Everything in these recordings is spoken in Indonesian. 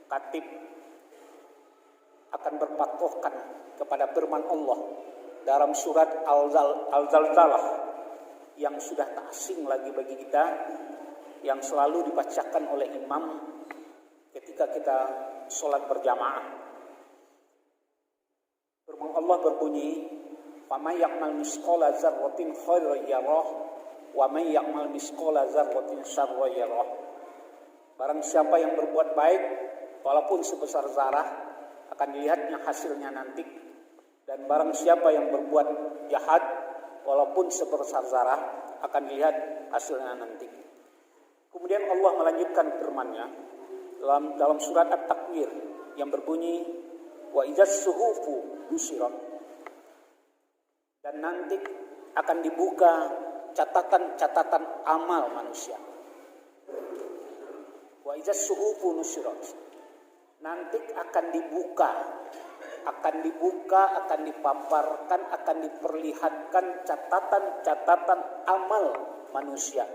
khatib akan berpatokan kepada firman Allah dalam surat Al-Zalzalah yang sudah tak asing lagi bagi kita, yang selalu dibacakan oleh imam ketika kita sholat berjamaah. Firman Allah berbunyi, "Faman ya'mal misqala dzarratin khairan yarah, wa man ya'mal misqala dzarratin syarran yarah." Barang siapa yang berbuat baik walaupun sebesar zarah akan dilihatnya hasilnya nanti, dan barang siapa yang berbuat jahat walaupun sebesar zarah akan dilihat hasilnya nanti. Kemudian Allah melanjutkan firman-Nya dalam surat At-Takwir yang berbunyi, "Wa idzas suhufu nusirat." Dan nanti akan dibuka catatan-catatan amal manusia. Wa idzas suhufu nusirat. Nanti akan dibuka, akan dipaparkan, akan diperlihatkan catatan-catatan amal manusia.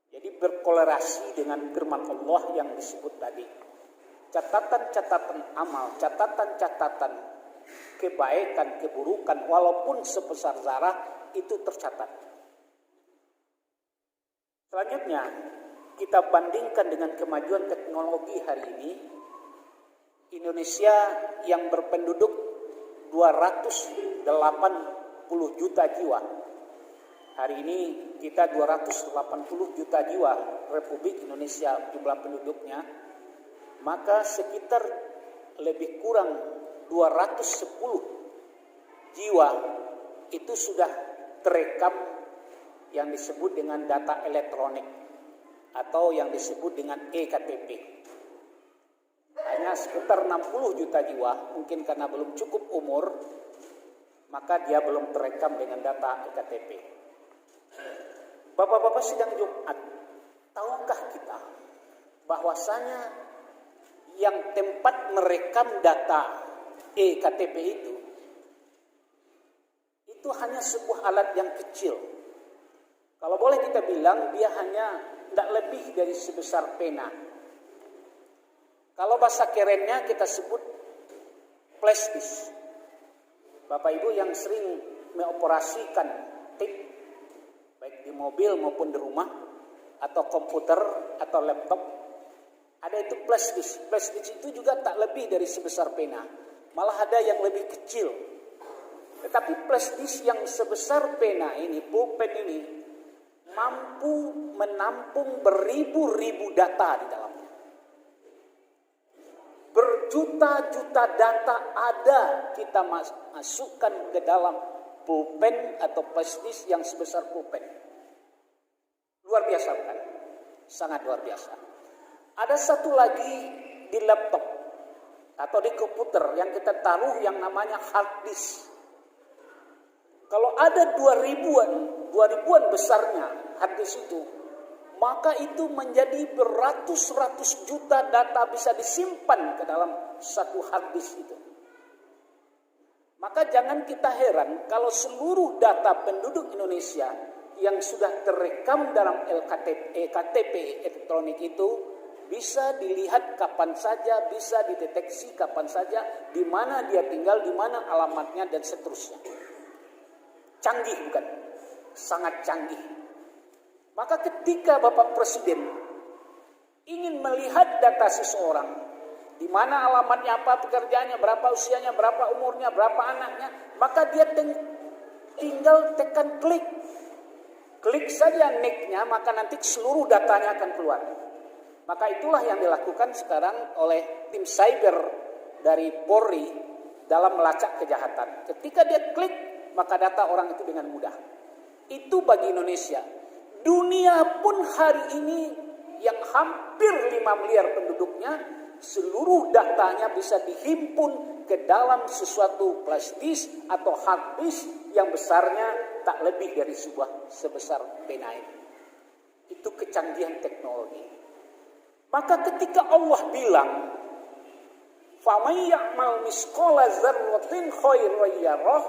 Jadi berkolerasi dengan firman Allah yang disebut tadi. Catatan-catatan amal, catatan-catatan kebaikan, keburukan, walaupun sebesar zarah itu tercatat. Selanjutnya, kita bandingkan dengan kemajuan teknologi hari ini. Indonesia yang berpenduduk 280 juta jiwa. Hari ini kita 280 juta jiwa Republik Indonesia jumlah penduduknya. Maka sekitar lebih kurang 210 jiwa itu sudah terekam yang disebut dengan data elektronik atau yang disebut dengan eKTP. Hanya sekitar 60 juta jiwa, mungkin karena belum cukup umur, maka dia belum terekam dengan data eKTP. Bapak-bapak sidang Jumat, tahukah kita bahwasanya yang tempat merekam data eKTP itu hanya sebuah alat yang kecil. Kalau boleh kita bilang, dia hanya tidak lebih dari sebesar pena. Kalau bahasa kerennya kita sebut flash disk. Bapak Ibu yang sering mengoperasikan tik, baik di mobil maupun di rumah, atau komputer atau laptop, ada itu flash disk. Flash disk itu juga tak lebih dari sebesar pena. Malah ada yang lebih kecil. Tetapi flash disk yang sebesar pena ini, pulpen ini, mampu menampung beribu-ribu data di dalamnya. Berjuta-juta data ada kita masukkan ke dalam pulpen atau flash disk yang sebesar pulpen. Luar biasa bukan? Sangat luar biasa. Ada satu lagi di laptop atau di komputer yang kita taruh yang namanya hard disk. Kalau ada 2000-an besarnya hard disk itu, maka itu menjadi beratus-ratus juta data bisa disimpan ke dalam satu hard disk itu. Maka jangan kita heran kalau seluruh data penduduk Indonesia yang sudah terekam dalam eKTP elektronik itu bisa dilihat kapan saja, bisa dideteksi kapan saja, di mana dia tinggal, di mana alamatnya, dan seterusnya. Canggih bukan? Sangat canggih. Maka ketika Bapak Presiden ingin melihat data seseorang, di mana alamatnya, apa pekerjaannya, berapa usianya, berapa umurnya, berapa anaknya, maka dia tinggal tekan klik. Klik saja nicknya, maka nanti seluruh datanya akan keluar. Maka itulah yang dilakukan sekarang oleh tim cyber dari Polri dalam melacak kejahatan. Ketika dia klik, maka data orang itu dengan mudah. Itu bagi Indonesia. Dunia pun hari ini yang hampir 5 miliar penduduknya, seluruh datanya bisa dihimpun ke dalam sesuatu flash disk atau hard disk yang besarnya tak lebih dari sebesar pena ini. Itu kecanggihan teknologi. Maka ketika Allah bilang, "Faman ya'mal misqala dzarratin khairan yarah,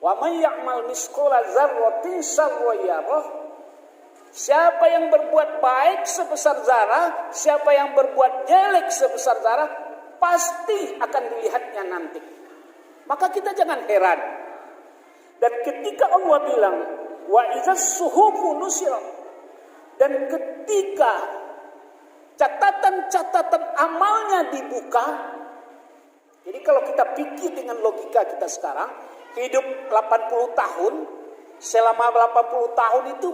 wa man ya'mal misqala dzarratin syarran yarah." Siapa yang berbuat baik sebesar zarah, siapa yang berbuat jelek sebesar zarah, pasti akan dilihatnya nanti. Maka kita jangan heran. Dan ketika Allah bilang, wa izas suhufu nusirat, dan ketika catatan-catatan amalnya dibuka, jadi kalau kita pikir dengan logika kita sekarang, hidup 80 tahun, selama 80 tahun itu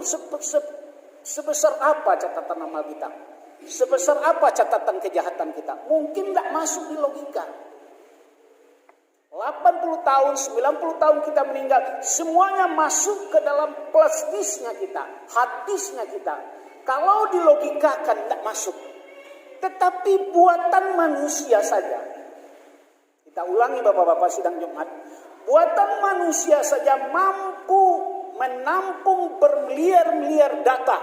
sebesar apa catatan amal kita? Sebesar apa catatan kejahatan kita? Mungkin tidak masuk di logika. 80 tahun, 90 tahun kita meninggal, semuanya masuk ke dalam plastisnya kita, hadisnya kita. Kalau dilogikakan tidak masuk. Tetapi buatan manusia saja. Kita ulangi Bapak-bapak sidang Jumat. Buatan manusia saja mampu menampung bermiliar-miliar data.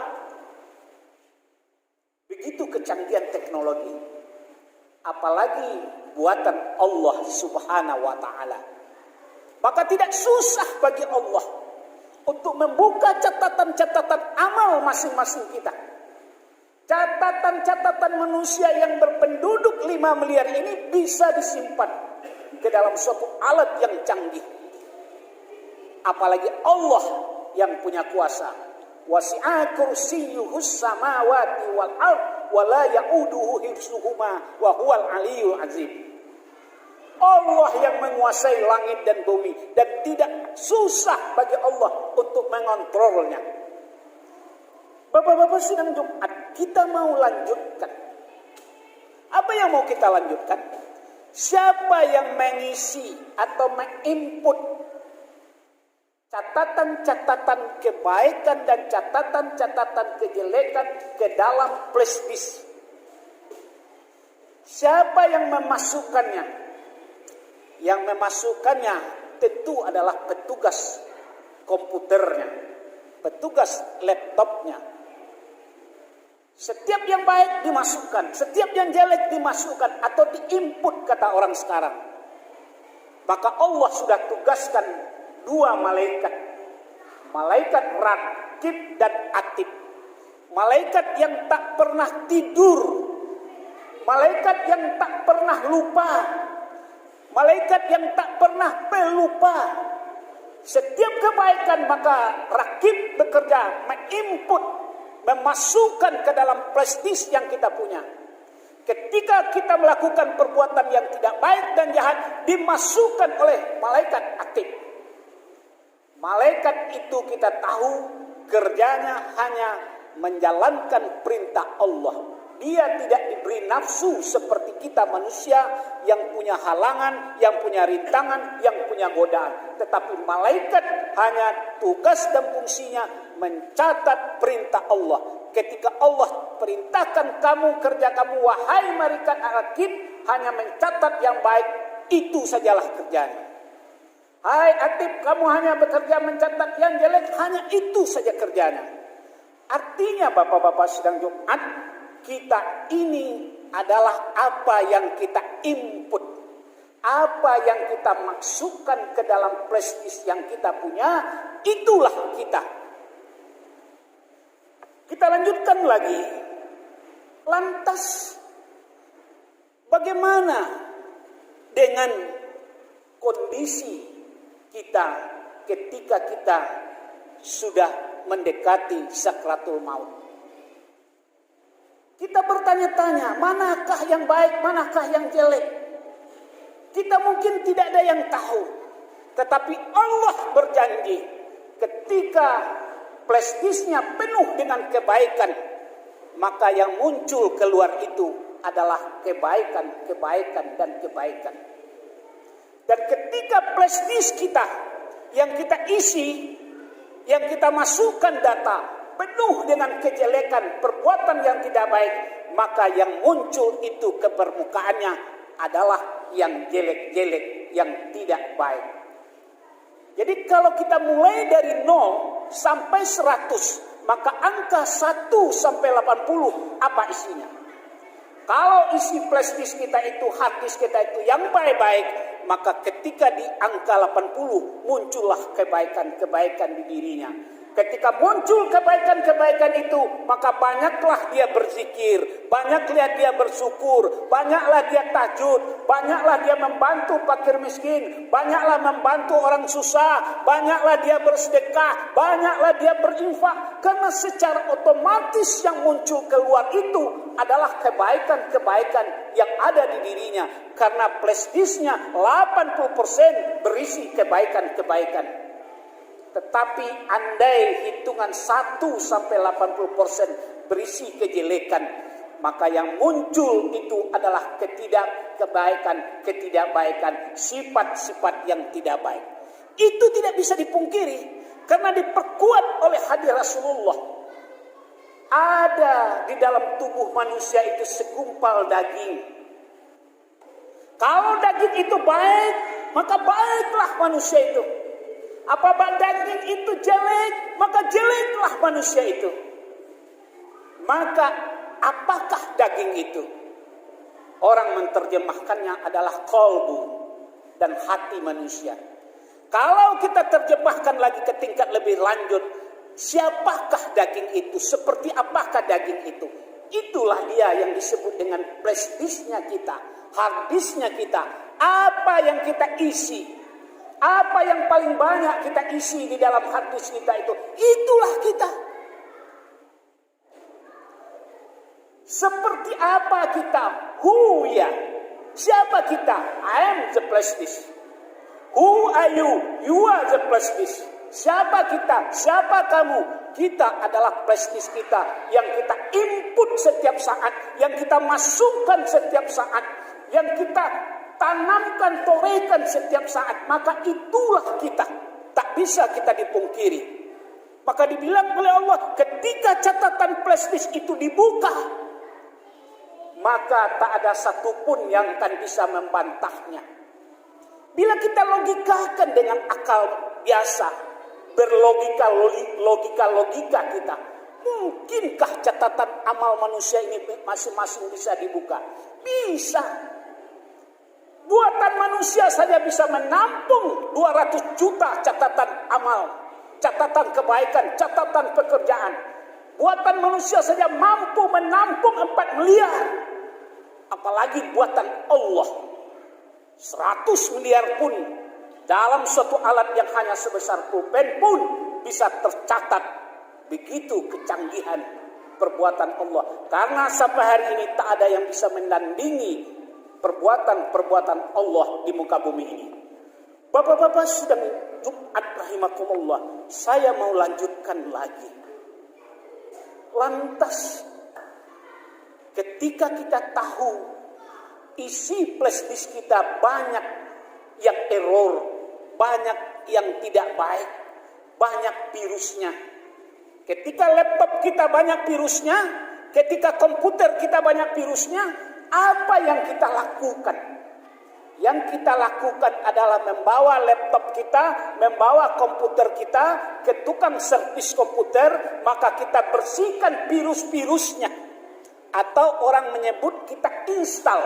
Begitu kecanggihan teknologi. Apalagi buatan Allah Subhanahu wa ta'ala. Maka tidak susah bagi Allah untuk membuka catatan-catatan amal masing-masing kita. Catatan-catatan manusia yang berpenduduk 5 miliar ini bisa disimpan ke dalam suatu alat yang canggih. Apalagi Allah yang punya kuasa. Wasi'a kursiyyuhus samawati wal ard wa la ya'uduhu hifzuhuma wa huwal aliyyul azim. Allah yang menguasai langit dan bumi dan tidak susah bagi Allah untuk mengontrolnya. Bapak-bapak sidang Jumat, kita mau lanjutkan. Apa yang mau kita lanjutkan? Siapa yang mengisi atau menginput catatan-catatan kebaikan dan catatan-catatan kejelekan ke dalam flash disk? Siapa yang memasukkannya? Yang memasukkannya tentu adalah petugas komputernya, petugas laptopnya. Setiap yang baik dimasukkan, setiap yang jelek dimasukkan atau diinput kata orang sekarang. Maka Allah sudah tugaskan 2 malaikat. Malaikat Raqib dan Atid. Malaikat yang tak pernah tidur. Malaikat yang tak pernah lupa. Malaikat yang tak pernah pelupa. Setiap kebaikan maka Raqib bekerja menginput, memasukkan ke dalam flash disk yang kita punya. Ketika kita melakukan perbuatan yang tidak baik dan jahat, dimasukkan oleh malaikat Atid. Malaikat itu kita tahu kerjanya hanya menjalankan perintah Allah. Dia tidak diberi nafsu seperti kita manusia yang punya halangan, yang punya rintangan, yang punya godaan. Tetapi malaikat hanya tugas dan fungsinya mencatat perintah Allah. Ketika Allah perintahkan kamu kerja kamu, wahai malaikat Raqib, hanya mencatat yang baik, itu sajalah kerjanya. Hai Atid, kamu hanya bekerja mencatat yang jelek, hanya itu saja kerjanya. Artinya Bapak-bapak sidang Jumat, kita ini adalah apa yang kita input, apa yang kita masukkan ke dalam flash disk yang kita punya, itulah kita. Kita lanjutkan lagi. Lantas bagaimana dengan kondisi kita ketika kita sudah mendekati sakratul maut? Kita bertanya-tanya, manakah yang baik, manakah yang jelek? Kita mungkin tidak ada yang tahu. Tetapi Allah berjanji ketika flash disknya penuh dengan kebaikan, maka yang muncul keluar itu adalah kebaikan, kebaikan, dan kebaikan. Dan ketika flash disk kita yang kita isi, yang kita masukkan data penuh dengan kejelekan, perbuatan yang tidak baik, maka yang muncul itu ke permukaannya adalah yang jelek-jelek, yang tidak baik. Jadi kalau kita mulai dari 0 sampai 100, maka angka 1 sampai 80 apa isinya? Kalau isi flash disk kita itu, hard disk kita itu yang baik-baik, maka ketika di angka 80 muncullah kebaikan-kebaikan di dirinya. Ketika muncul kebaikan-kebaikan itu, maka banyaklah dia berzikir, banyaklah dia bersyukur, banyaklah dia tahajud, banyaklah dia membantu fakir miskin, banyaklah membantu orang susah, banyaklah dia bersedekah, banyaklah dia berinfak. Karena secara otomatis yang muncul keluar itu adalah kebaikan-kebaikan yang ada di dirinya. Karena flash disknya 80% berisi kebaikan-kebaikan. Tetapi andai hitungan 1-80% berisi kejelekan, maka yang muncul itu adalah ketidakbaikan, sifat-sifat yang tidak baik. Itu tidak bisa dipungkiri karena diperkuat oleh hadis Rasulullah. Ada di dalam tubuh manusia itu segumpal daging. Kalau daging itu baik, maka baiklah manusia itu. Apabila daging itu jelek, maka jeleklah manusia itu. Maka apakah daging itu? Orang menerjemahkannya adalah qalbu dan hati manusia. Kalau kita terjemahkan lagi ke tingkat lebih lanjut, siapakah daging itu? Seperti apakah daging itu? Itulah dia yang disebut dengan flash disknya kita, hard disknya kita. Apa yang kita isi? Apa yang paling banyak kita isi di dalam hati kita itu? Itulah kita. Seperti apa kita? Who we are? Siapa kita? I am the flash disk. Who are you? You are the flash disk. Siapa kita? Siapa kamu? Kita adalah flash disk kita yang kita input setiap saat, yang kita masukkan setiap saat, yang kita tanamkan, torehkan setiap saat. Maka itulah kita. Tak bisa kita dipungkiri. Maka dibilang oleh Allah, ketika catatan flash disk itu dibuka, maka tak ada satupun yang akan bisa membantahnya. Bila kita logikakan dengan akal biasa, berlogika kita, mungkinkah catatan amal manusia ini masing-masing bisa dibuka? Bisa. Buatan manusia saja bisa menampung 200 juta catatan amal, catatan kebaikan, catatan pekerjaan. Buatan manusia saja mampu menampung 4 miliar. Apalagi buatan Allah. 100 miliar pun dalam suatu alat yang hanya sebesar pulpen pun bisa tercatat. Begitu kecanggihan perbuatan Allah. Karena sampai hari ini tak ada yang bisa menandingi perbuatan-perbuatan Allah di muka bumi ini. Bapak-bapak sedang Jumat rahimakumullah. Saya mau lanjutkan lagi. Lantas ketika kita tahu isi flash disk kita banyak yang error, banyak yang tidak baik, banyak virusnya. Ketika laptop kita banyak virusnya, ketika komputer kita banyak virusnya, apa yang kita lakukan? Yang kita lakukan adalah membawa laptop kita, membawa komputer kita ke tukang servis komputer, maka kita bersihkan virus-virusnya. Atau orang menyebut kita install.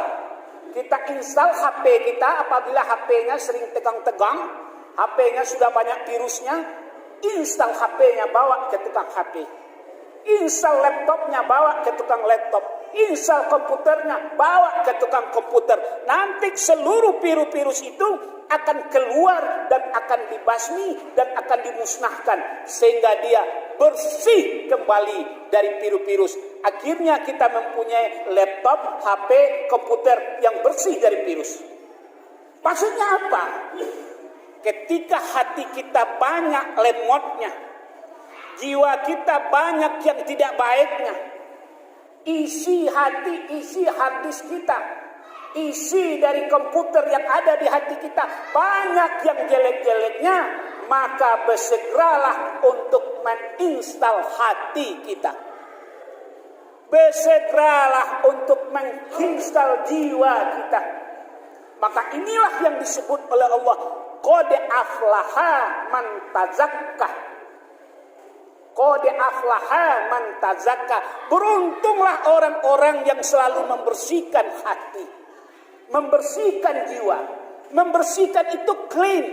Kita install HP kita apabila HP-nya sering tegang-tegang, HP-nya sudah banyak virusnya, install HP-nya bawa ke tukang HP. Install laptopnya bawa ke tukang laptop. Install komputernya bawa ke tukang komputer. Nanti seluruh virus-virus itu akan keluar dan akan dibasmi dan akan dimusnahkan sehingga dia bersih kembali dari virus-virus. Akhirnya kita mempunyai laptop, HP, komputer yang bersih dari virus. Maksudnya apa? Ketika hati kita banyak lemotnya, jiwa kita banyak yang tidak baiknya, isi hati, isi hard disk kita, isi dari komputer yang ada di hati kita banyak yang jelek-jeleknya, maka bersegeralah untuk menginstal hati kita. Bersegeralah untuk menginstal jiwa kita. Maka inilah yang disebut oleh Allah, qad aflaha man tazakkah. Qad aflaha man tazakkah. Beruntunglah orang-orang yang selalu membersihkan hati, membersihkan jiwa. Membersihkan itu clean.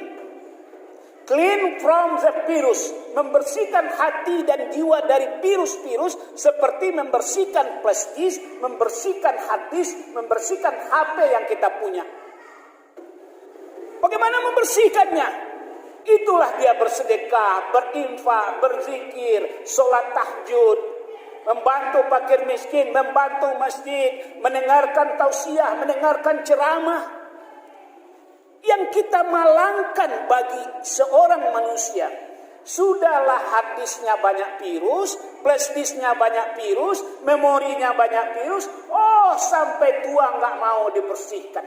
Clean from the virus, membersihkan hati dan jiwa dari virus-virus seperti membersihkan flash disk, membersihkan hard disk, membersihkan HP yang kita punya. Bagaimana membersihkannya? Itulah dia bersedekah, berinfak, berzikir, sholat tahajud, membantu fakir miskin, membantu masjid, mendengarkan tausiah, mendengarkan ceramah. Yang kita malangkan bagi seorang manusia, sudahlah hadisnya banyak virus, flash disknya banyak virus, memorinya banyak virus, sampai tua nggak mau dibersihkan.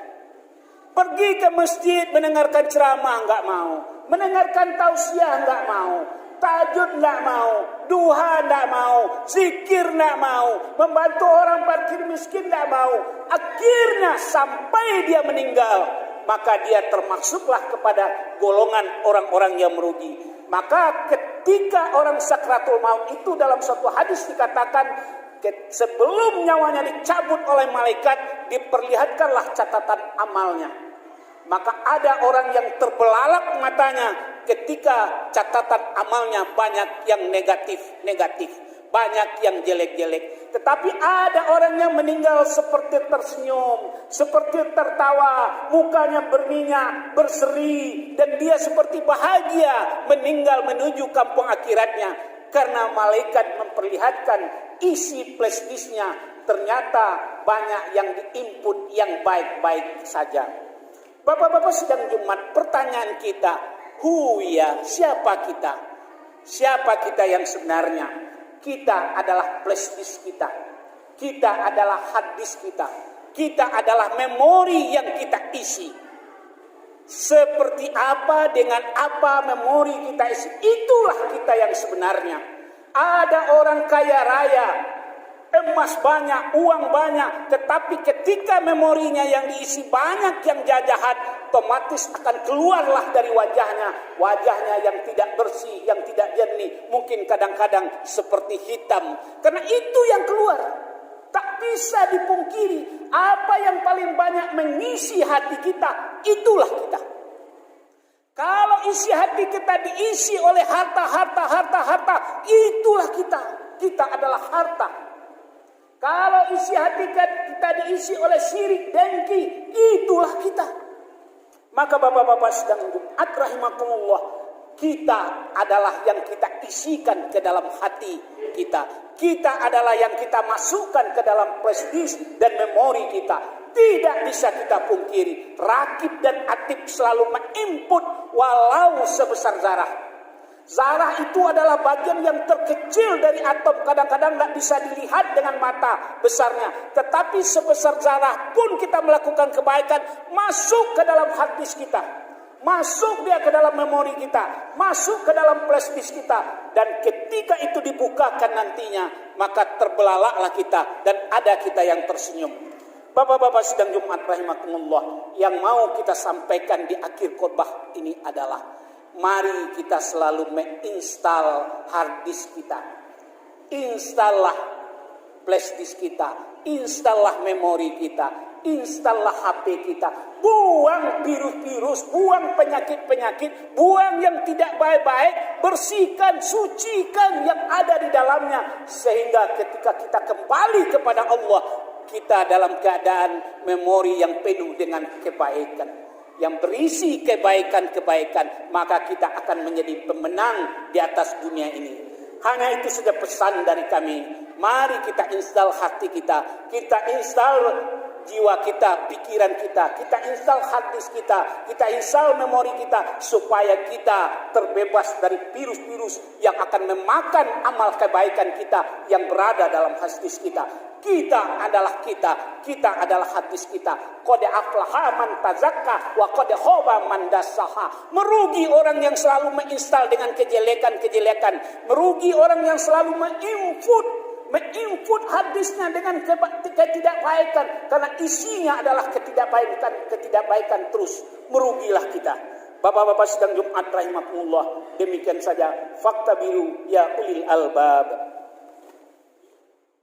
Pergi ke masjid mendengarkan ceramah nggak mau, mendengarkan tausiah nggak mau, tahajud nggak mau, duha nggak mau, zikir nggak mau, membantu orang fakir miskin nggak mau. Akhirnya sampai dia meninggal, maka dia termasuklah kepada golongan orang-orang yang merugi. Maka ketika orang sakratul maut itu dalam suatu hadis dikatakan, sebelum nyawanya dicabut oleh malaikat, diperlihatkanlah catatan amalnya. Maka ada orang yang terbelalak matanya ketika catatan amalnya banyak yang negatif, banyak yang jelek-jelek. Tetapi ada orang yang meninggal seperti tersenyum, seperti tertawa, mukanya berminyak, berseri, dan dia seperti bahagia meninggal menuju kampung akhiratnya. Karena malaikat memperlihatkan isi flash disknya, ternyata banyak yang diinput yang baik-baik saja. Bapak-bapak sidang Jumat, pertanyaan kita, siapa kita? Siapa kita yang sebenarnya? Kita adalah flash disk kita. Kita adalah hard disk kita. Kita adalah memori yang kita isi. Seperti apa, dengan apa memori kita isi, itulah kita yang sebenarnya. Ada orang kaya raya, emas banyak, uang banyak, tetapi ketika memorinya yang diisi banyak yang jahat, otomatis akan keluarlah dari wajahnya yang tidak bersih, yang tidak jernih, mungkin kadang-kadang seperti hitam. Karena itu yang keluar. Tak bisa dipungkiri, apa yang paling banyak mengisi hati kita, itulah kita. Kalau isi hati kita diisi oleh harta, itulah kita. Kita adalah harta. Kalau isi hati kita diisi oleh syirik, dengki, itulah kita. Maka bapak-bapak sedang Jumat rahimakumullah, kita adalah yang kita isikan ke dalam hati kita. Kita adalah yang kita masukkan ke dalam flash disk dan memori kita. Tidak bisa kita pungkiri, Rakib dan Atid selalu menginput walau sebesar zarah. Zarah itu adalah bagian yang terkecil dari atom. Kadang-kadang tidak bisa dilihat dengan mata besarnya. Tetapi sebesar zarah pun kita melakukan kebaikan, masuk ke dalam hard disk kita. Masuk dia ke dalam memori kita. Masuk ke dalam flash disk kita. Dan ketika itu dibukakan nantinya, maka terbelalaklah kita. Dan ada kita yang tersenyum. Bapak-bapak sidang Jumat rahimakumullah, yang mau kita sampaikan di akhir khotbah ini adalah, mari kita selalu menginstal hard disk kita. Installah flash disk kita. Installah memori kita. Installah HP kita. Buang virus-virus, buang penyakit-penyakit, buang yang tidak baik-baik, bersihkan, sucikan yang ada di dalamnya. Sehingga ketika kita kembali kepada Allah, kita dalam keadaan memori yang penuh dengan kebaikan, yang berisi kebaikan-kebaikan, maka kita akan menjadi pemenang di atas dunia ini. Hanya itu saja pesan dari kami. Mari kita install hati kita, kita install jiwa kita, pikiran kita, kita install hard disk kita install memori kita, supaya kita terbebas dari virus-virus yang akan memakan amal kebaikan kita yang berada dalam hard disk kita. Kita adalah kita adalah hadis kita. Qad aflaha man tazakka wa qad khaba man dassaha. Merugi orang yang selalu menginstal dengan kejelekan-kejelekan. Merugi orang yang selalu menginput hadisnya dengan ketidakbaikan, karena isinya adalah ketidakbaikan terus. Merugilah kita. Bapak-bapak sidang Jumat rahimakumullah, demikian saja fakta biru ya ulil albab.